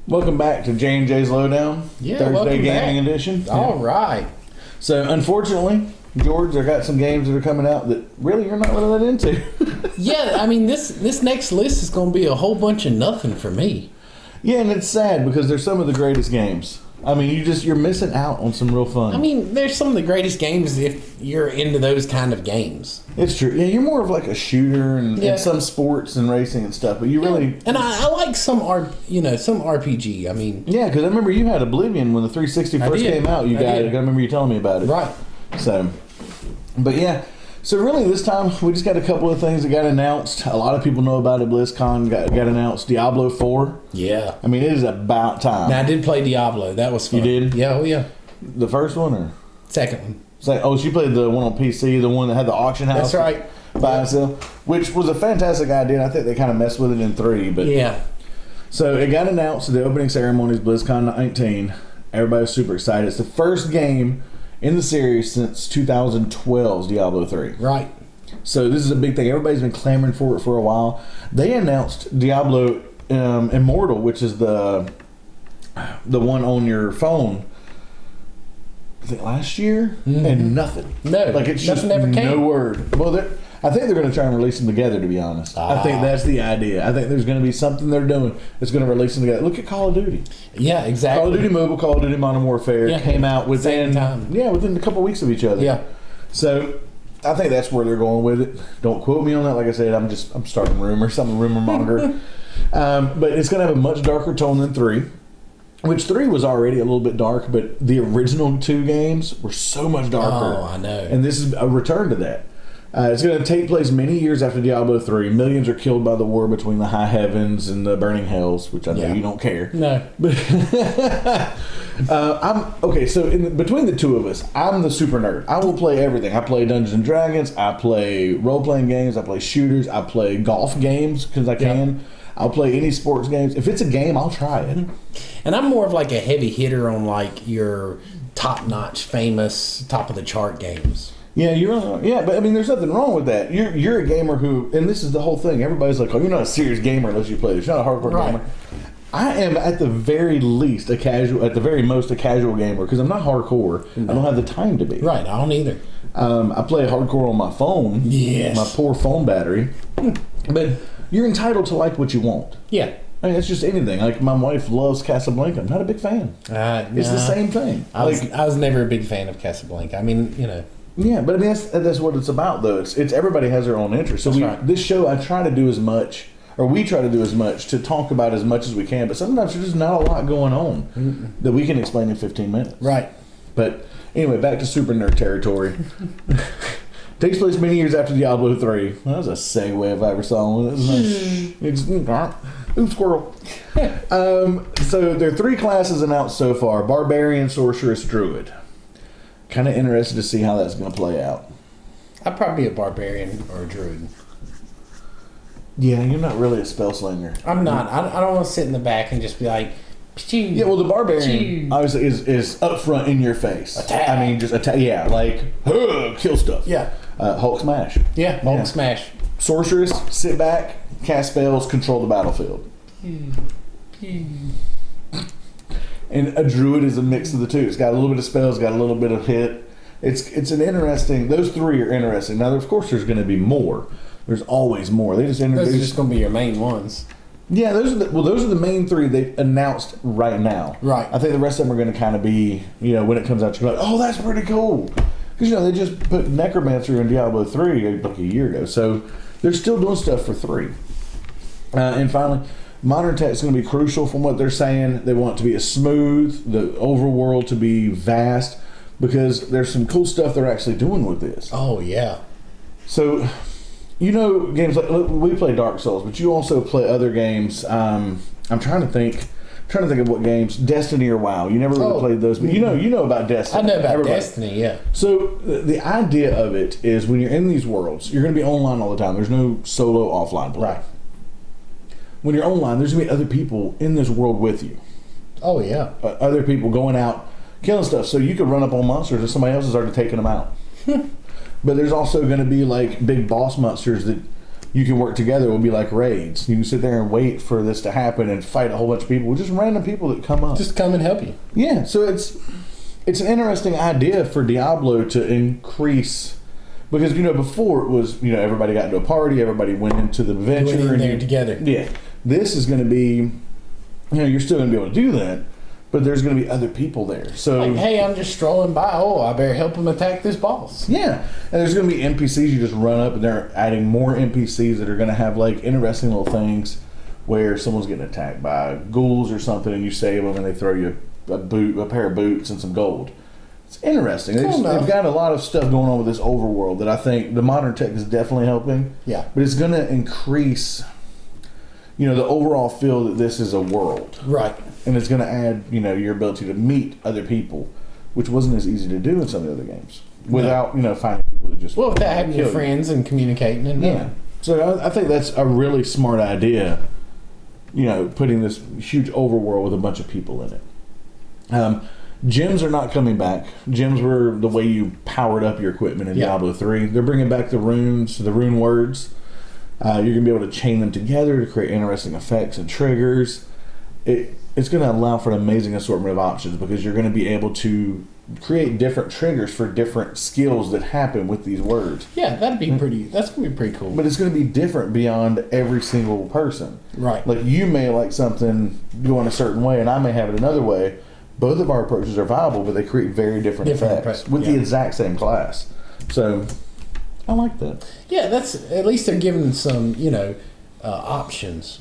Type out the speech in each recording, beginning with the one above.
Welcome back to J&J's Lowdown, Yeah, Thursday welcome Gaming back. Edition. All right. So, unfortunately, George, I got some games that are coming out that really you're not really that into. Yeah, I mean, this next list is going to be a whole bunch of nothing for me. Yeah, and it's sad because they're some of the greatest games. I mean, you're missing out on some real fun. I mean, there's some of the greatest games if you're into those kind of games. It's true. Yeah, you're more of like a shooter and some sports and racing and stuff, but you really... And I like some some RPG. I mean... Yeah, because I remember you had Oblivion when the 360 first came out. You got it. I remember you telling me about it. Right. So, but yeah. So really this time we just got a couple of things that got announced. A lot of people know about it. BlizzCon got announced. Diablo 4. Yeah. I mean, it is about time. Now, I did play Diablo. That was fun. You did? Yeah, oh yeah. The first one or? Second one. So she played the one on PC, the one that had the auction house. That's right. Buy and sell, which was a fantastic idea. And I think they kind of messed with it in 3. But yeah. So it got announced at the opening ceremonies, BlizzCon 19. Everybody was super excited. It's the first game in the series since 2012's Diablo 3. Right. So this is a big thing. Everybody's been clamoring for it for a while. They announced Diablo Immortal, which is the one on your phone, I think last year, and nothing. No, like it's nothing just ever came. no word. Well, I think they're going to try and release them together. To be honest, I think that's the idea. I think there's going to be something they're doing that's going to release them together. Look at Call of Duty. Yeah, exactly. Call of Duty Mobile, Call of Duty Modern Warfare came out within within a couple of weeks of each other. Yeah. So I think that's where they're going with it. Don't quote me on that. Like I said, I'm starting rumors. I'm a rumor monger. But it's going to have a much darker tone than 3. Which 3 was already a little bit dark, but the original 2 games were so much darker. Oh, I know. And this is a return to that. It's going to take place many years after Diablo 3. Millions are killed by the war between the high heavens and the burning hells, which I know you don't care. No. But so between the two of us, I'm the super nerd. I will play everything. I play Dungeons and Dragons. I play role-playing games. I play shooters. I play golf games because I can. Yep. I'll play any sports games. If it's a game, I'll try it. And I'm more of like a heavy hitter on like your top-notch, famous, top-of-the-chart games. Yeah, but I mean, there's nothing wrong with that. You're a gamer who, and this is the whole thing. Everybody's like, "Oh, you're not a serious gamer unless you play this. You're not a hardcore gamer." I am at the very least at the very most a casual gamer because I'm not hardcore. No. I don't have the time to be. Right, I don't either. I play hardcore on my phone. Yes, my poor phone battery. But you're entitled to like what you want. Yeah. I mean, it's just anything. Like, my wife loves Casablanca. I'm not a big fan. It's the same thing. I was never a big fan of Casablanca. I mean, Yeah, but I mean, that's what it's about, though. It's everybody has their own interest. So this show, I try to do as much, or we try to do as much, to talk about as much as we can. But sometimes there's just not a lot going on that we can explain in 15 minutes. Right. But anyway, back to super nerd territory. Takes place many years after Diablo 3. That was a segue if I ever saw one. Ooh, squirrel. So there are 3 classes announced so far: Barbarian, Sorceress, Druid. Kind of interested to see how that's going to play out. I'd probably be a Barbarian or a Druid. Yeah, you're not really a spell slinger. I'm not. I don't want to sit in the back and just be like... Yeah, well, the Barbarian obviously is up front in your face. Attack. I mean, just attack. Yeah, like, kill stuff. Yeah. Hulk smash. Yeah, Hulk smash. Sorceress, sit back, cast spells, control the battlefield. And a Druid is a mix of the two. It's got a little bit of spells, got a little bit of hit. It's an interesting... Those 3 are interesting. Now, of course, there's going to be more. There's always more. They just introduced... Those are just going to be your main ones. Yeah, those are the main 3 they announced right now. Right. I think the rest of them are going to kind of be, when it comes out, you're like, oh, that's pretty cool. Because, they just put Necromancer in Diablo 3 like a year ago. So they're still doing stuff for 3. And finally, modern tech is going to be crucial from what they're saying. They want it to be smooth, the overworld to be vast, because there's some cool stuff they're actually doing with this. Oh, yeah. So... games like we play Dark Souls, but you also play other games. I'm trying to think of what games. Destiny or WoW. You never really played those, but you know about Destiny. I know about Destiny, yeah. So the idea of it is when you're in these worlds, you're going to be online all the time. There's no solo offline play. Right. When you're online, there's going to be other people in this world with you. Oh yeah. Other people going out killing stuff. So you could run up on monsters and somebody else has already taken them out. But there's also going to be like big boss monsters that you can work together. It will be like raids. You can sit there and wait for this to happen and fight a whole bunch of people, just random people that come up. Just come and help you. Yeah, so it's an interesting idea for Diablo to increase, because before it was everybody got into a party, everybody went into the adventure Went in there together. Yeah, this is going to be you're still going to be able to do that, but there's going to be other people there. So like, hey, I'm just strolling by. Oh, I better help him attack this boss. Yeah, and there's going to be NPCs you just run up, and they're adding more NPCs that are going to have like interesting little things where someone's getting attacked by ghouls or something, and you save them, and they throw you a pair of boots and some gold. It's interesting. They've got a lot of stuff going on with this overworld that I think the modern tech is definitely helping. Yeah, but it's going to increase, the overall feel that this is a world, right? And it's going to add, your ability to meet other people, which wasn't as easy to do in some of the other games without, finding people that just without having your friends and communicating and yeah. So I think that's a really smart idea. Putting this huge overworld with a bunch of people in it. Gems are not coming back. Gems were the way you powered up your equipment in Diablo 3. They're bringing back the runes, the rune words. You're going to be able to chain them together to create interesting effects and triggers. It's going to allow for an amazing assortment of options, because you're going to be able to create different triggers for different skills that happen with these words. Yeah, that's going to be pretty cool. But it's going to be different beyond every single person. Right. Like, you may like something going a certain way, and I may have it another way. Both of our approaches are viable, but they create very different effects with the exact same class. So, I like that. Yeah, that's at least they're giving some, options.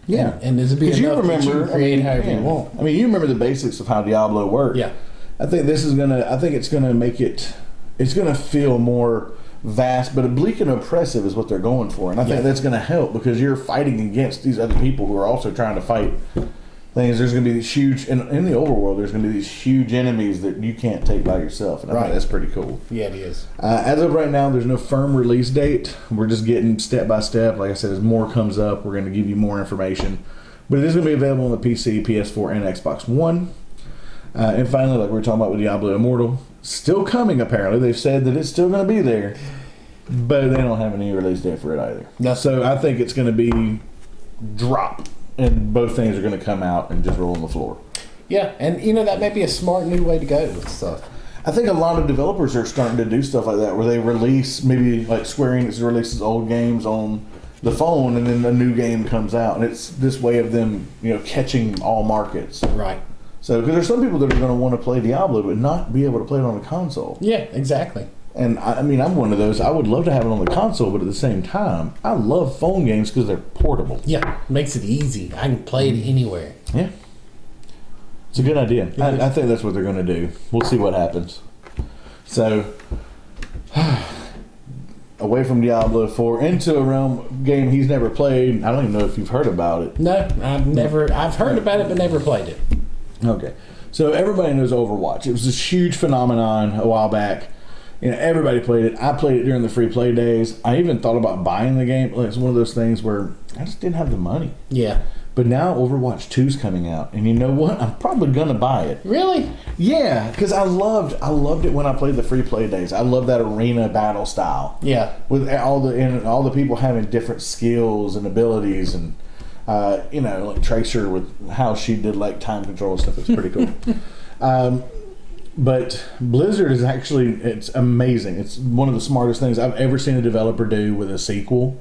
Yeah, and there's be enough that you can create however you want. I mean, you remember the basics of how Diablo worked. Yeah, I think this is gonna. I think it's gonna make it. It's gonna feel more vast, but oblique and oppressive is what they're going for, and I think that's gonna help, because you're fighting against these other people who are also trying to fight things. There's gonna be these huge in the overworld. There's gonna be these huge enemies that you can't take by yourself, and I think that's pretty cool. Yeah, it is. As of right now, there's no firm release date. We're just getting step by step. Like I said, as more comes up, we're going to give you more information. But it is going to be available on the PC, PS4, and Xbox One. And finally, like we were talking about with Diablo Immortal, still coming apparently. They've said that it's still going to be there, but they don't have any release date for it either. No. So I think it's going to be drop, and both things are going to come out and just roll on the floor. Yeah, and that may be a smart new way to go with stuff. I think a lot of developers are starting to do stuff like that, where they release, maybe like Square Enix releases old games on the phone, and then a new game comes out, and it's this way of them, catching all markets. Right. So, because there's some people that are going to want to play Diablo, but not be able to play it on a console. Yeah, exactly. And I mean, I'm one of those. I would love to have it on the console, but at the same time, I love phone games because they're portable. Yeah, makes it easy. I can play it anywhere. Yeah. It's a good idea. I think that's what they're going to do. We'll see what happens. So, away from Diablo 4 into a realm game he's never played. I don't even know if you've heard about it. No, I've heard about it, but never played it. Okay. So everybody knows Overwatch. It was this huge phenomenon a while back. Everybody played it. I played it during the free play days. I even thought about buying the game. It's one of those things where I just didn't have the money. Yeah. But now Overwatch 2 is coming out, and you know what? I'm probably gonna buy it. Really? Yeah, because I loved it when I played the free play days. I love that arena battle style. Yeah. With all the people having different skills and abilities, and like Tracer with how she did like time control and stuff. It's pretty cool. But Blizzard is it's amazing. It's one of the smartest things I've ever seen a developer do with a sequel.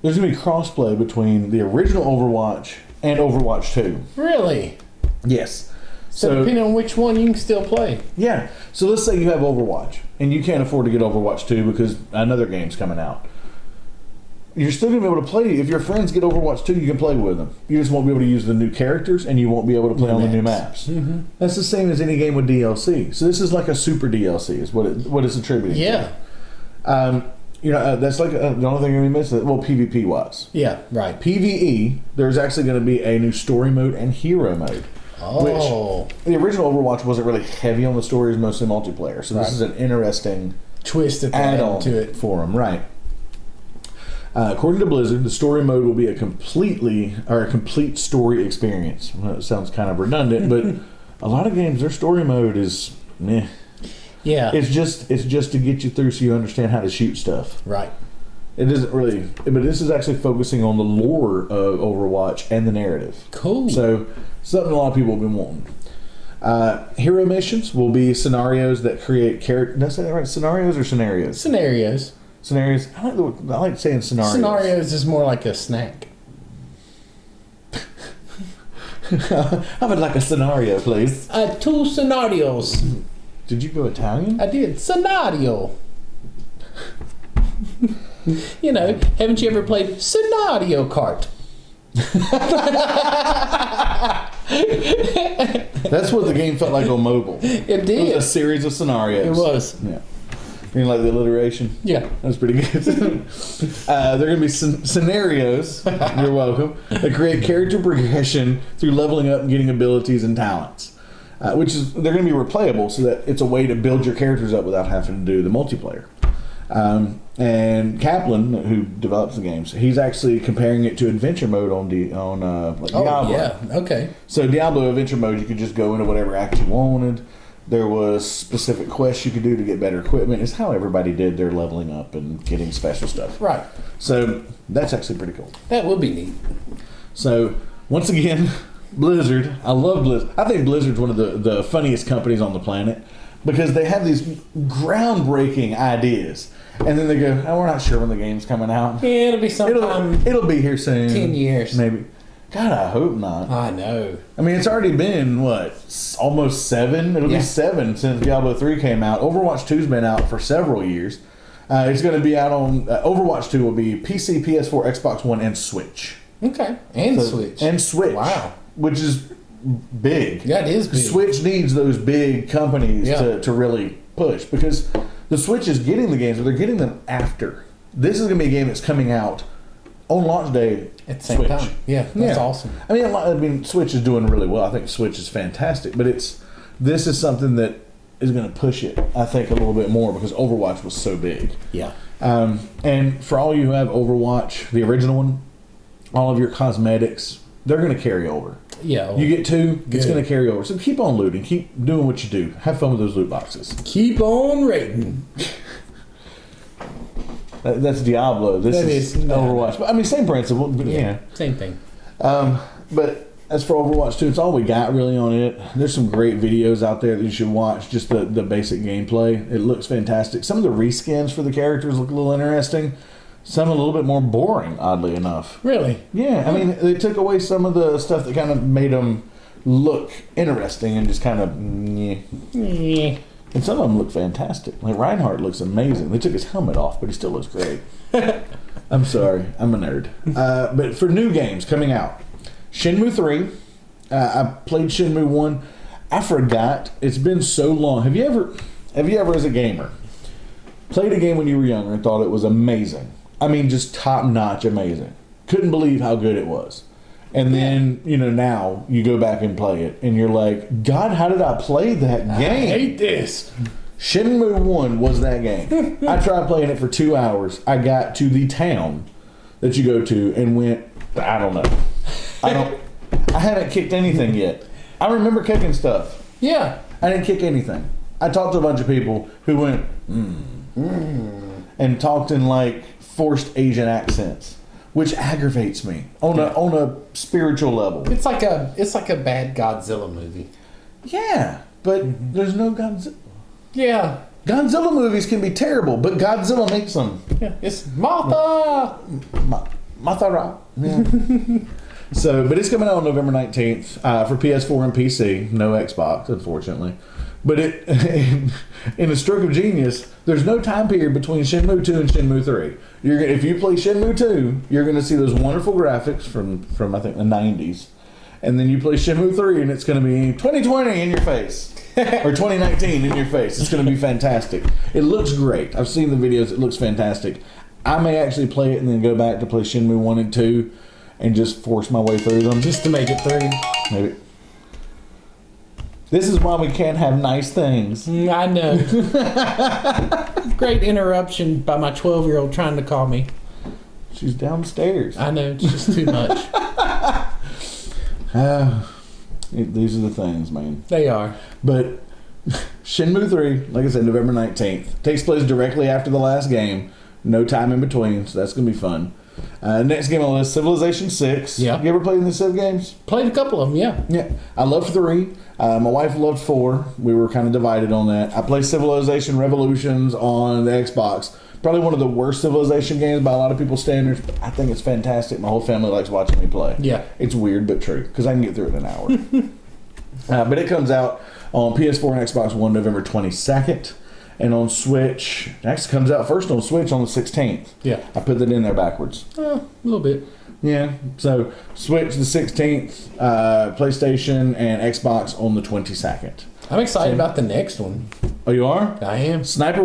There's going to be crossplay between the original Overwatch and Overwatch 2. Really? Yes. So depending on which one, you can still play. Yeah. So let's say you have Overwatch, and you can't afford to get Overwatch 2 because another game's coming out. You're still going to be able to play. If your friends get Overwatch 2, you can play with them. You just won't be able to use the new characters, and you won't be able to play on the new maps. Mm-hmm. That's the same as any game with DLC. So this is like a super DLC is what it's attributing to. Yeah. That's like the only thing we missed. Well, PvP wise. Yeah, right. PvE, there's actually going to be a new story mode and hero mode. Oh. Which the original Overwatch wasn't really heavy on the story, it was mostly multiplayer. So this is an interesting twist at the add-on to it for them, right? According to Blizzard, the story mode will be a complete story experience. Well, it sounds kind of redundant, but a lot of games, their story mode is meh. Yeah. It's just to get you through so you understand how to shoot stuff. Right. It isn't really, but this is actually focusing on the lore of Overwatch and the narrative. Cool. So something a lot of people have been wanting. Hero missions will be scenarios that create character. Did I say that right? Scenarios or scenarios? Scenarios. Scenarios. I like saying scenarios. Scenarios is more like a snack. I would like a scenario, please. 2 scenarios. Did you go Italian? I did. Scenario. You know, haven't you ever played Scenario Kart? That's what the game felt like on mobile. It did. It was a series of scenarios. It was. Yeah. You like the alliteration? Yeah. That was pretty good. There are going to be scenarios, you're welcome, that create character progression through leveling up and getting abilities and talents. Which is, they're going to be replayable so that it's a way to build your characters up without having to do the multiplayer. And Kaplan, who develops the games, he's actually comparing it to adventure mode on Diablo. Oh, yeah. Okay. So Diablo adventure mode, you could just go into whatever act you wanted. There was specific quests you could do to get better equipment. It's how everybody did their leveling up and getting special stuff. Right. So that's actually pretty cool. That would be neat. So once again, Blizzard. I love Blizzard. I think Blizzard's one of the funniest companies on the planet because they have these groundbreaking ideas. And then they go, oh, we're not sure when the game's coming out. Yeah, it'll be sometime. It'll be here soon. 10 years. Maybe. God, I hope not. I know. I mean, it's already been, what, almost 7? It'll be 7 since Diablo 3 came out. Overwatch 2's been out for several years. It's going to be out on... Overwatch 2 will be PC, PS4, Xbox One, and Switch. Okay. And Switch. And Switch. Wow. Which is big. Yeah, it is big. Switch needs those big companies Yeah. to really push because the Switch is getting the games, but they're getting them after. This is going to be a game that's coming out on launch day at the same time. Yeah, that's awesome. I mean, Switch is doing really well. I think Switch is fantastic, but this is something that is going to push it, I think, a little bit more because Overwatch was so big. Yeah. And for all you who have Overwatch, the original one, all of your cosmetics, they're going to carry over. Yeah. You get 2, good. It's going to carry over. So keep on looting. Keep doing what you do. Have fun with those loot boxes. Keep on rating. That's Diablo. This is Overwatch. But, I mean, same principle. But yeah. Same thing. But as for Overwatch 2, it's all we got really on it. There's some great videos out there that you should watch. Just the basic gameplay. It looks fantastic. Some of the reskins for the characters look a little interesting. Some a little bit more boring, oddly enough. Really? Yeah. I mean, they took away some of the stuff that kind of made them look interesting and just kind of... Yeah. And some of them look fantastic. Like Reinhardt looks amazing. They took his helmet off, but he still looks great. I'm sorry. I'm a nerd. But for new games coming out, Shenmue 3. I played Shenmue 1. I forgot. It's been so long. Have you ever as a gamer, played a game when you were younger and thought it was amazing? I mean, just top-notch amazing. Couldn't believe how good it was. And then, now you go back and play it, and you're like, God, how did I play that game? I hate this. Shenmue 1 was that game. I tried playing it for 2 hours. I got to the town that you go to and went, I don't know. I haven't kicked anything yet. I remember kicking stuff. Yeah. I didn't kick anything. I talked to a bunch of people who went, and talked in like forced Asian accents, which aggravates me on a spiritual level. It's like a bad Godzilla movie. Yeah, but there's no Godzilla. Yeah. Godzilla movies can be terrible, but Godzilla makes them. Yeah. It's Martha. Mathara. Yeah. So, but it's coming out on November 19th for PS4 and PC. No Xbox, unfortunately. But in a stroke of genius, there's no time period between Shenmue 2 and Shenmue 3. If you play Shenmue 2, you're going to see those wonderful graphics from I think the 90s. And then you play Shenmue 3 and it's going to be 2020 in your face. Or 2019 in your face. It's going to be fantastic. It looks great. I've seen the videos. It looks fantastic. I may actually play it and then go back to play Shenmue 1 and 2 and just force my way through them. Just to make it through. Maybe. This is why we can't have nice things. I know. Great interruption by my 12-year-old trying to call me. She's downstairs. I know, it's just too much. These are the things, man. They are. But Shenmue 3, like I said, November 19th, takes place directly after the last game, No time in between, so that's going to be fun. Next game on the list, Civilization 6. Yeah. You ever played any Civ games? Played a couple of them, yeah. Yeah. I love 3. My wife loved 4. We were kind of divided on that. I play Civilization Revolutions on the Xbox. Probably one of the worst Civilization games by a lot of people's standards. I think it's fantastic. My whole family likes watching me play. Yeah. It's weird but true because I can get through it in an hour. But it comes out on PS4 and Xbox One November 22nd. And on Switch, it actually comes out first on Switch on the 16th. Yeah. I put that in there backwards. A little bit. Yeah. So Switch the 16th, PlayStation and Xbox on the 22nd. I'm excited about the next one. Oh, you are? I am. Sniper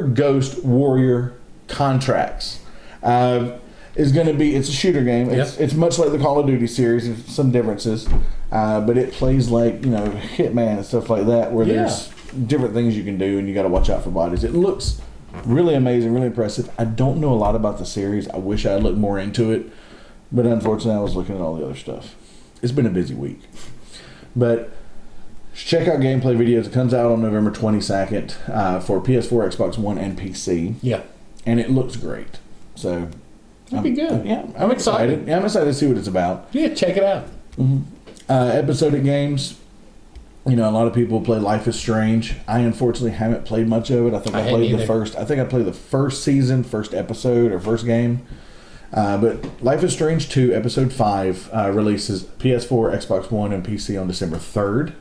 Ghost Warrior Contracts is going to be. It's a shooter game. It's much like the Call of Duty series. There's some differences, but it plays like Hitman and stuff like that, where there's different things you can do, and you got to watch out for bodies. It looks really amazing, really impressive. I don't know a lot about the series. I wish I had looked more into it, but unfortunately, I was looking at all the other stuff. It's been a busy week, but. Check out gameplay videos. It comes out on November 22nd for PS4, Xbox One, and PC. Yeah. And it looks great. So. That'd be good. I'm excited. Yeah, I'm excited to see what it's about. Yeah, check it out. Mm-hmm. Episodic games. A lot of people play Life is Strange. I unfortunately haven't played much of it. I think I played the first season, first episode, or first game. But Life is Strange 2, Episode 5 releases PS4, Xbox One, and PC on December 3rd.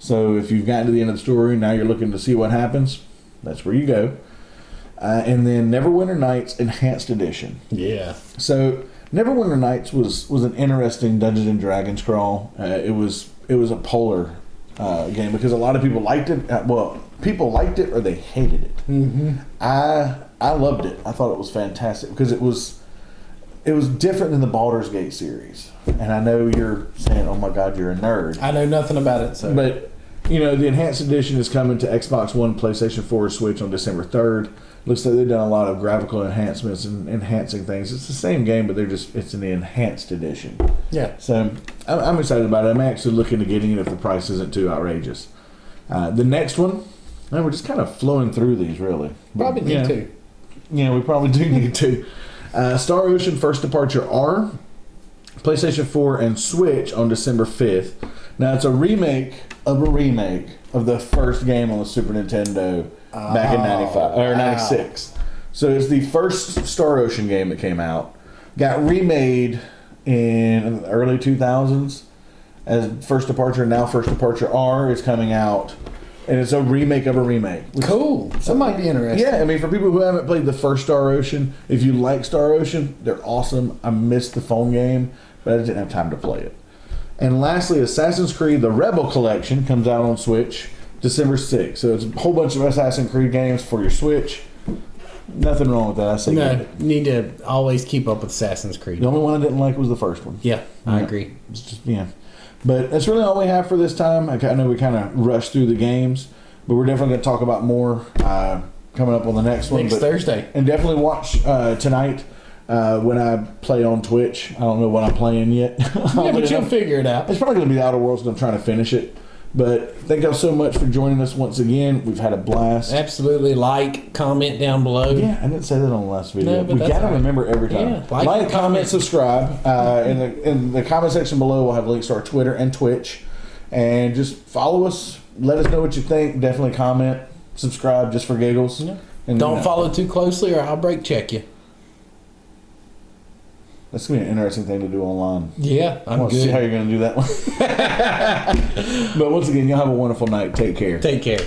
So if you've gotten to the end of the story, now you're looking to see what happens, that's where you go. And then Neverwinter Nights Enhanced Edition. Yeah. So Neverwinter Nights was an interesting Dungeons and Dragons crawl. It was a polar game because a lot of people liked it. People liked it or they hated it. Mm-hmm. I loved it. I thought it was fantastic because it was different than the Baldur's Gate series. And I know you're saying, "Oh my God, you're a nerd." I know nothing about it. So. But the Enhanced Edition is coming to Xbox One, PlayStation 4, Switch on December 3rd. Looks like they've done a lot of graphical enhancements and enhancing things. It's the same game, but it's an Enhanced Edition. Yeah. So I'm excited about it. I'm actually looking to getting it if the price isn't too outrageous. The next one, we're just kind of flowing through these, really. Probably need to. Yeah, we probably do need to. Star Ocean First Departure R, PlayStation 4 and Switch on December 5th. Now, it's a remake of the first game on the Super Nintendo back in 95 or 96. So it's the first Star Ocean game that came out. Got remade in the early 2000s as First Departure. Now First Departure R is coming out. And it's a remake of a remake. Cool. That might be interesting. Yeah, for people who haven't played the first Star Ocean, if you like Star Ocean, they're awesome. I missed the phone game, but I didn't have time to play it. And lastly, Assassin's Creed The Rebel Collection comes out on Switch December 6th. So it's a whole bunch of Assassin's Creed games for your Switch. Nothing wrong with that. I say no, you need to always keep up with Assassin's Creed. The only one I didn't like was the first one. Yeah, I agree. It's just, But that's really all we have for this time. I know we kind of rushed through the games, but we're definitely going to talk about more coming up on the next one. Next Thursday. And definitely watch tonight when I play on Twitch. I don't know what I'm playing yet. Yeah, but you'll figure it out. It's probably going to be The Outer Worlds because I'm trying to finish it. But thank y'all so much for joining us once again. We've had a blast. Absolutely. Like, comment down below. Yeah, I didn't say that on the last video. No, we got to remember every time. Yeah, like, comment, subscribe. In the comment section below, we'll have links to our Twitter and Twitch. And just follow us. Let us know what you think. Definitely comment. Subscribe just for giggles. Yeah. And don't follow too closely or I'll break check you. That's going to be an interesting thing to do online. Yeah, I'm good. See how you're going to do that one. But once again, y'all have a wonderful night. Take care. Take care.